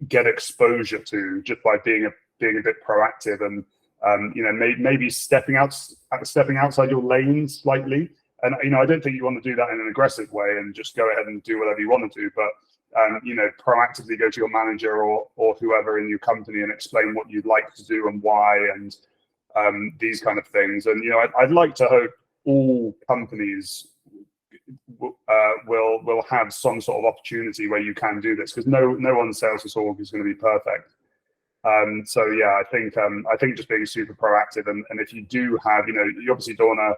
get exposure to just by being a bit proactive and maybe stepping outside your lane slightly. And I don't think you want to do that in an aggressive way and just go ahead and do whatever you want to do, but proactively go to your manager or whoever in your company and explain what you'd like to do and why, and these kind of things. And I'd like to hope all companies will have some sort of opportunity where you can do this, because no one's Salesforce org is going to be perfect. So yeah, I think just being super proactive, and if you do have, you obviously don't want to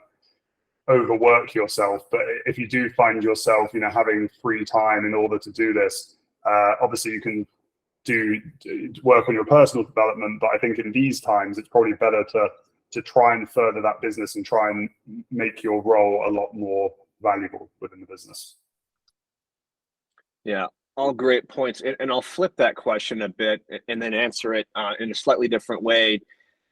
overwork yourself, but if you do find yourself, having free time in order to do this, obviously you can do work on your personal development. But I think in these times, it's probably better to try and further that business and try and make your role a lot more valuable within the business. Yeah, all great points. And I'll flip that question a bit and then answer it in a slightly different way.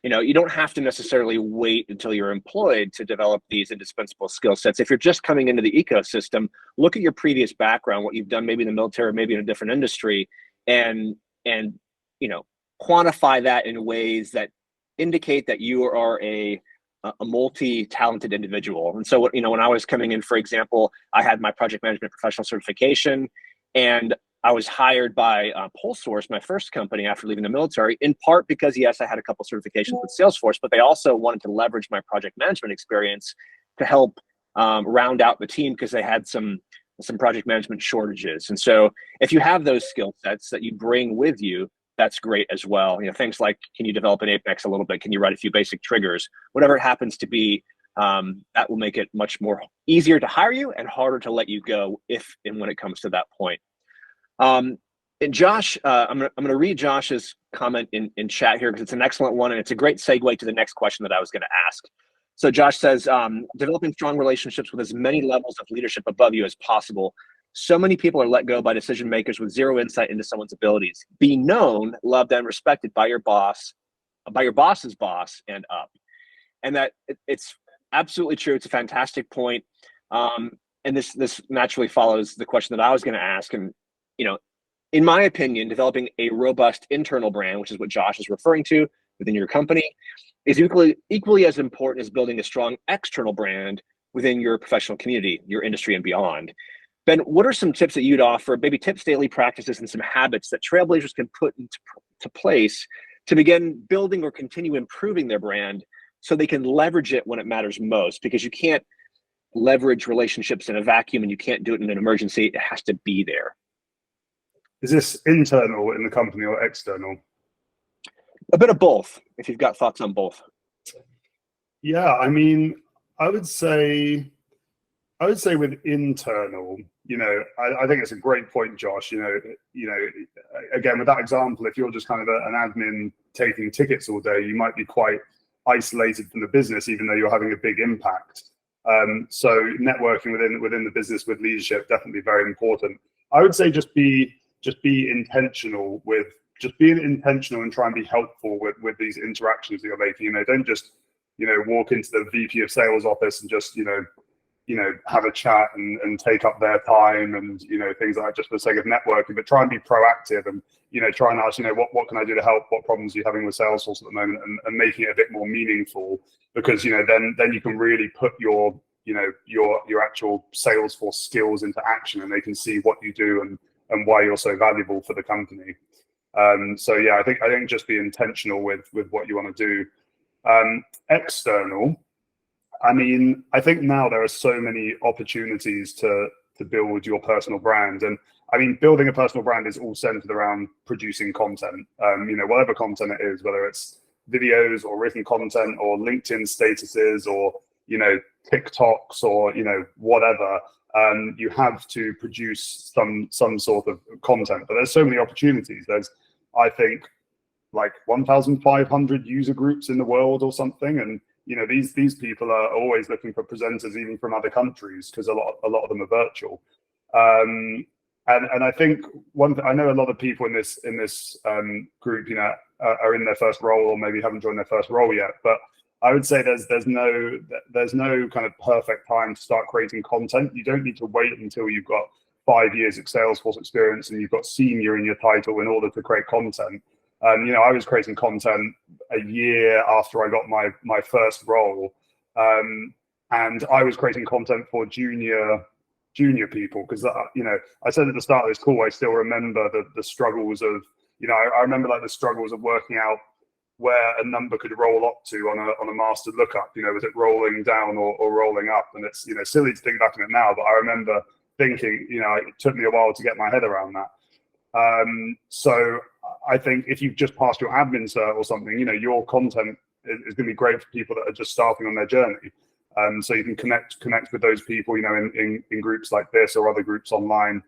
You don't have to necessarily wait until you're employed to develop these indispensable skill sets. If you're just coming into the ecosystem, look at your previous background, what you've done maybe in the military, maybe in a different industry, and quantify that in ways that indicate that you are a multi-talented individual. And so, when I was coming in, for example, I had my project management professional certification, and I was hired by PulseSource, my first company after leaving the military, in part because, yes, I had a couple certifications with Salesforce, but they also wanted to leverage my project management experience to help round out the team because they had some project management shortages. And so if you have those skill sets that you bring with you, that's great as well. Things like, can you develop an Apex a little bit? Can you write a few basic triggers? Whatever it happens to be, that will make it much more easier to hire you and harder to let you go if and when it comes to that point. And Josh, I'm gonna read Josh's comment in chat here because it's an excellent one and it's a great segue to the next question that I was going to ask. So Josh says, developing strong relationships with as many levels of leadership above you as possible. So many people are let go by decision makers with zero insight into someone's abilities. Be known, loved, and respected by your boss, by your boss's boss, and up. And that it's absolutely true. It's a fantastic point. And this naturally follows the question that I was going to ask. And in my opinion, developing a robust internal brand, which is what Josh is referring to within your company, is equally as important as building a strong external brand within your professional community, your industry, and beyond. Ben, what are some tips that you'd offer, maybe tips, daily practices, and some habits that Trailblazers can put into place to begin building or continue improving their brand so they can leverage it when it matters most? Because you can't leverage relationships in a vacuum and you can't do it in an emergency. It has to be there. Is this internal in the company or external? A bit of both, if you've got thoughts on both. Yeah, I mean, I would say with internal, I think it's a great point, Josh. Again, with that example, if you're just kind of an admin taking tickets all day, you might be quite isolated from the business, even though you're having a big impact. So networking within the business with leadership, definitely very important. I would say just be intentional with being intentional and try and be helpful with these interactions that you're making. Don't just walk into the VP of sales office and just have a chat and take up their time and things like that just for the sake of networking, but try and be proactive and try and ask what can I do to help, what problems are you having with Salesforce at the moment, and making it a bit more meaningful, because then you can really put your actual Salesforce skills into action, and they can see what you do and why you're so valuable for the company. So yeah, I think just be intentional with what you want to do. External, I mean, I think now there are so many opportunities to build your personal brand. And I mean, building a personal brand is all centered around producing content, whatever content it is, whether it's videos or written content or LinkedIn statuses or, TikToks or, whatever. You have to produce some sort of content, but there's so many opportunities. There's, I think, like 1,500 user groups in the world or something. And, these people are always looking for presenters, even from other countries, because a lot of them are virtual. And I think I know a lot of people in this group, are in their first role or maybe haven't joined their first role yet. But I would say there's no kind of perfect time to start creating content. You don't need to wait until you've got 5 years of Salesforce experience and you've got senior in your title in order to create content. I was creating content a year after I got my first role, and I was creating content for junior people because I said at the start of this call, I still remember the struggles of I remember like the struggles of working out where a number could roll up to on a master lookup. Was it rolling down or rolling up? And it's silly to think back on it now, but I remember thinking it took me a while to get my head around that. So I think if you've just passed your admin cert or something, your content is going to be great for people that are just starting on their journey. So you can connect with those people, in groups like this or other groups online.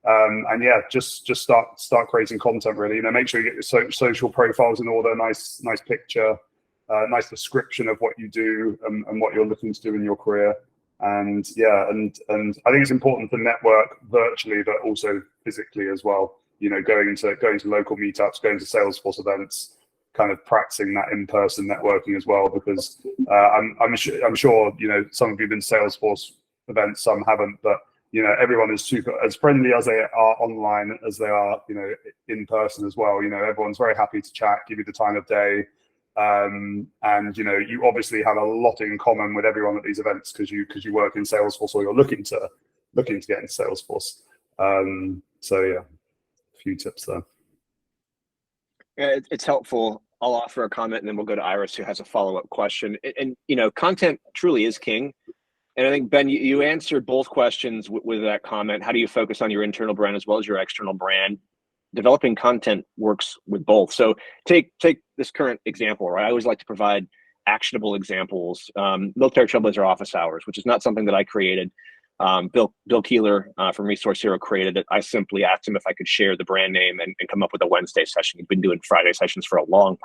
And yeah, just start creating content really. Make sure you get your social profiles in order, nice picture, nice description of what you do and what you're looking to do in your career. And yeah, and I think it's important to network virtually, but also physically as well. You know, going to local meetups, going to Salesforce events, kind of practicing that in-person networking as well. Because I'm sure you know, some of you have been to Salesforce events, some haven't, but you know, everyone is super as friendly as they are online as they are, you know, in person as well. You know, everyone's very happy to chat, give you the time of day. And you know, you obviously have a lot in common with everyone at these events because you work in Salesforce, or you're looking to get into Salesforce. So yeah, a few tips there. Yeah, it's helpful. I'll offer a comment and then we'll go to Iris, who has a follow-up question. And you know, content truly is king. And I think, Ben, you answered both questions with that comment. How do you focus on your internal brand as well as your external brand? Developing content works with both. So take this current example, right? I always like to provide actionable examples. Military Trailblazer office hours, which is not something that I created. Bill Keeler from Resource Hero created it. I simply asked him if I could share the brand name and come up with a Wednesday session. He's been doing Friday sessions for a long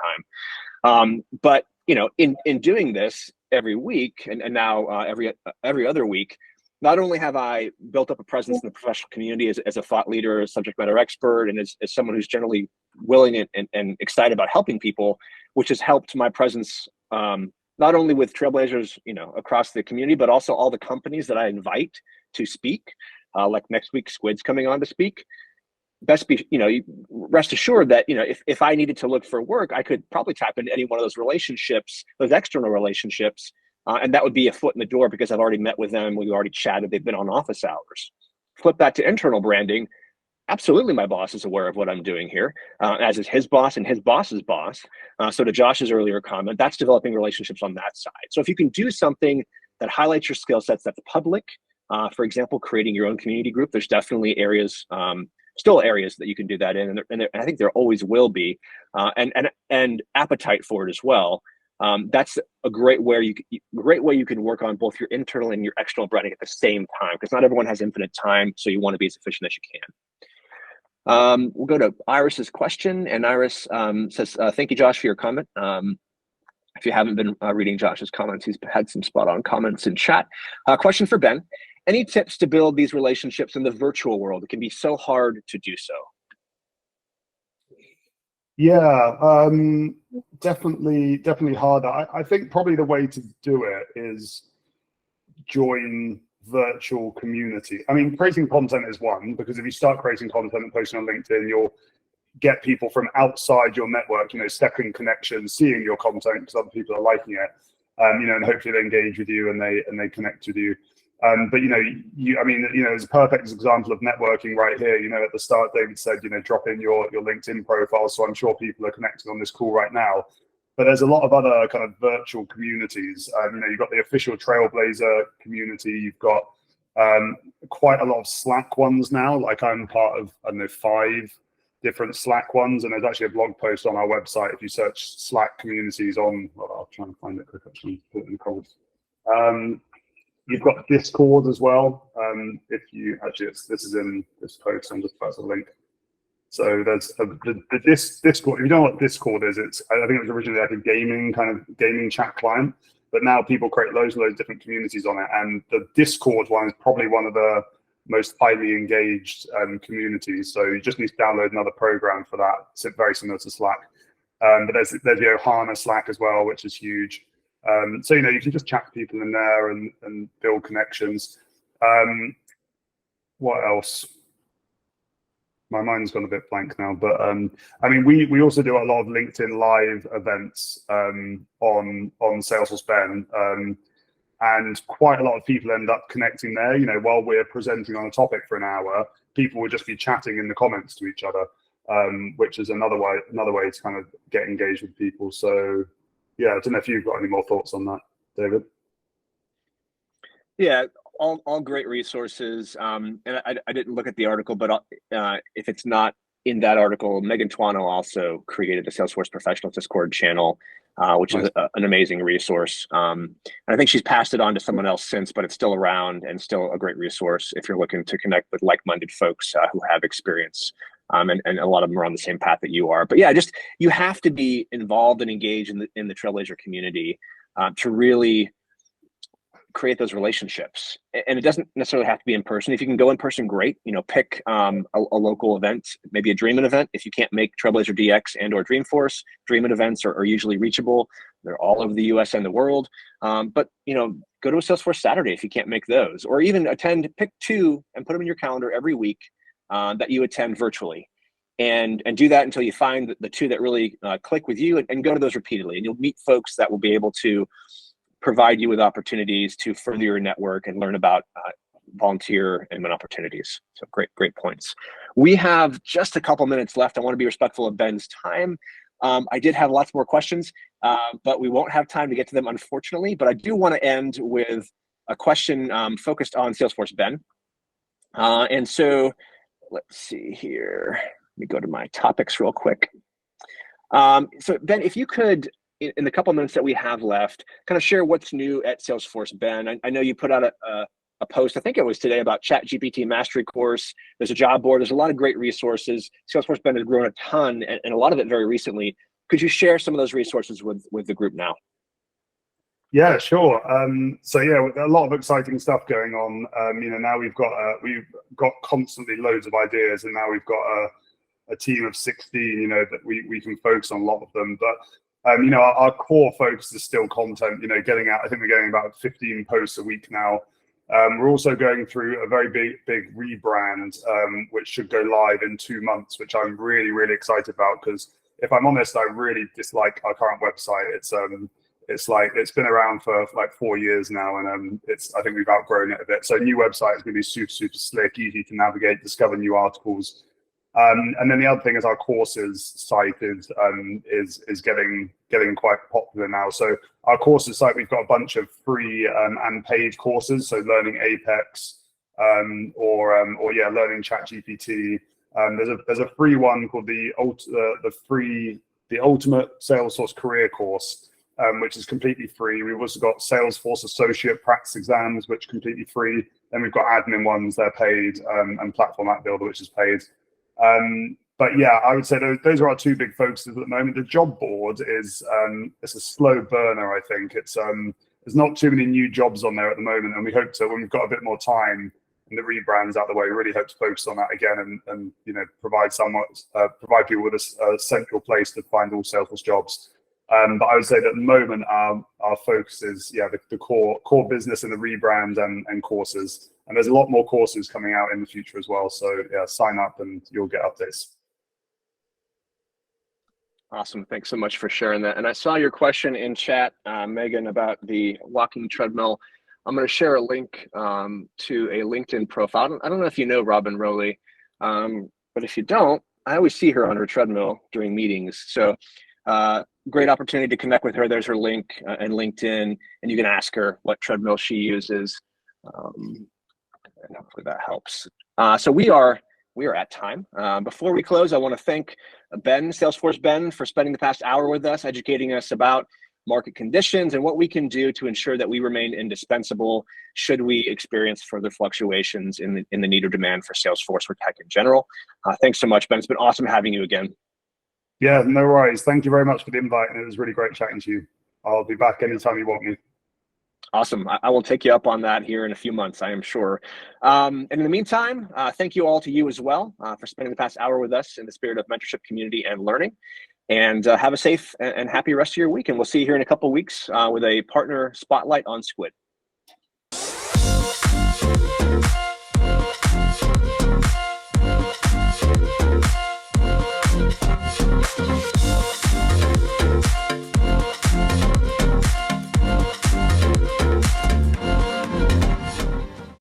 time. But you know, in doing this every week and now every other week, not only have I built up a presence in the professional community as a thought leader, a subject matter expert, and as someone who's generally willing and excited about helping people, which has helped my presence not only with Trailblazers, you know, across the community, but also all the companies that I invite to speak. Like next week, Squid's coming on to speak. Best be, you know, rest assured that, you know, if I needed to look for work, I could probably tap into any one of those relationships, those external relationships. And that would be a foot in the door because I've already met with them. We've already chatted. They've been on office hours. Flip that to internal branding. Absolutely, my boss is aware of what I'm doing here, as is his boss and his boss's boss. So to Josh's earlier comment, that's developing relationships on that side. So if you can do something that highlights your skill sets that's public, for example, creating your own community group, there's definitely areas, still areas that you can do that in, and I think there always will be, and appetite for it as well. That's a great way you can work on both your internal and your external branding at the same time, because not everyone has infinite time, so you want to be as efficient as you can. We'll go to Iris's question, and Iris says, thank you, Josh, for your comment. If you haven't been reading Josh's comments, he's had some spot-on comments in chat. Question for Ben. Any tips to build these relationships in the virtual world? It can be so hard to do so. Yeah, definitely harder. I think probably the way to do it is join virtual community. I mean, creating content is one, because if you start creating content and posting on LinkedIn, you'll get people from outside your network, you know, stepping connections, seeing your content because other people are liking it, you know, and hopefully they engage with you and they connect with you. But you know, I mean, you know, it's a perfect example of networking right here. You know, at the start, David said, you know, drop in your LinkedIn profile. So I'm sure people are connected on this call right now. But there's a lot of other kind of virtual communities. You know, you've got the official Trailblazer community. You've got quite a lot of Slack ones now. Like I'm part of, I don't know, 5 different Slack ones. And there's actually a blog post on our website. If you search Slack communities on, well, I'll try and find it quick, actually, put it in the comments. You've got Discord as well. If you actually, this is in this post. I'm just about to link. So there's the Discord. If you know what Discord is, I think it was originally like a gaming chat client, but now people create loads and loads of different communities on it. And the Discord one is probably one of the most highly engaged communities. So you just need to download another program for that. It's very similar to Slack. But there's the Ohana Slack as well, which is huge. So, you know, you can just chat to people in there and build connections. What else? My mind's gone a bit blank now, but I mean, we also do a lot of LinkedIn live events on Salesforce Ben, and quite a lot of people end up connecting there. You know, while we're presenting on a topic for an hour, people will just be chatting in the comments to each other, which is another way to kind of get engaged with people. So. Yeah, I don't know if you've got any more thoughts on that, David. Yeah, all great resources. And I didn't look at the article, but if it's not in that article, Megan Twano also created the Salesforce Professionals Discord channel, which is an amazing resource. And I think she's passed it on to someone else since, but it's still around and still a great resource if you're looking to connect with like-minded folks who have experience. And a lot of them are on the same path that you are. But yeah, you have to be involved and engaged in the Trailblazer community to really create those relationships. And it doesn't necessarily have to be in person. If you can go in person, great. Pick a local event, maybe a Dreamin' event. If you can't make Trailblazer DX and or Dreamforce, Dreamin' events are usually reachable. They're all over the US and the world. But go to a Salesforce Saturday if you can't make those, or even pick 2 and put them in your calendar every week that you attend virtually. And do that until you find the 2 that really click with you, and go to those repeatedly. And you'll meet folks that will be able to provide you with opportunities to further your network and learn about volunteer and opportunities. So great points. We have just a couple minutes left. I want to be respectful of Ben's time. I did have lots more questions, but we won't have time to get to them, unfortunately. But I do want to end with a question focused on Salesforce Ben. And so let's see here. Let me go to my topics real quick. So Ben, if you could, in the couple minutes that we have left, kind of share what's new at Salesforce Ben. I know you put out a post, I think it was today, about ChatGPT Mastery course. There's a job board. There's a lot of great resources. Salesforce Ben has grown a ton, and a lot of it very recently. Could you share some of those resources with the group now? Yeah, sure. So yeah, a lot of exciting stuff going on. Now we've got constantly loads of ideas, and now we've got a team of 16. That we can focus on a lot of them. But our core focus is still content. Getting out. I think we're getting about 15 posts a week now. We're also going through a very big rebrand, which should go live in 2 months, which I'm really excited about, because if I'm honest, I really dislike our current website. It's been around for like 4 years now, and I think we've outgrown it a bit. So new website is going to be super slick, easy to navigate, discover new articles. And then the other thing is our courses site is getting quite popular now. So our courses site, we've got a bunch of free and paid courses. So learning Apex or learning ChatGPT. There's a free one called the Ultimate Salesforce Career course, which is completely free. We've also got Salesforce Associate Practice Exams, which is completely free. Then we've got admin ones, they're paid, and Platform App Builder, which is paid. But yeah, I would say those are our 2 big focuses at the moment. The job board is it's a slow burner. I think there's not too many new jobs on there at the moment, and we hope to, when we've got a bit more time and the rebrand's out the way, we really hope to focus on that again, and provide people with a central place to find all Salesforce jobs. But I would say that at the moment our focus is the core business and the rebrand and courses. And there's a lot more courses coming out in the future as well. So yeah, sign up and you'll get updates. Awesome. Thanks so much for sharing that. And I saw your question in chat, Megan, about the walking treadmill. I'm going to share a link to a LinkedIn profile. I don't know if you know Robin Rowley, but if you don't, I always see her on her treadmill during meetings. So great opportunity to connect with her. There's her link in LinkedIn, and you can ask her what treadmill she uses. And hopefully that helps. So we are at time. Before we close, I want to thank Ben, Salesforce Ben, for spending the past hour with us, educating us about market conditions and what we can do to ensure that we remain indispensable should we experience further fluctuations in the need or demand for Salesforce or tech in general. Thanks so much, Ben. It's been awesome having you again. Yeah, no worries. Thank you very much for the invite, and it was really great chatting to you. I'll be back anytime you want me. Awesome. I will take you up on that here in a few months, I am sure. And in the meantime, thank you all to you as well for spending the past hour with us in the spirit of mentorship, community, and learning. And have a safe and happy rest of your week. And we'll see you here in a couple of weeks with a partner spotlight on Squid.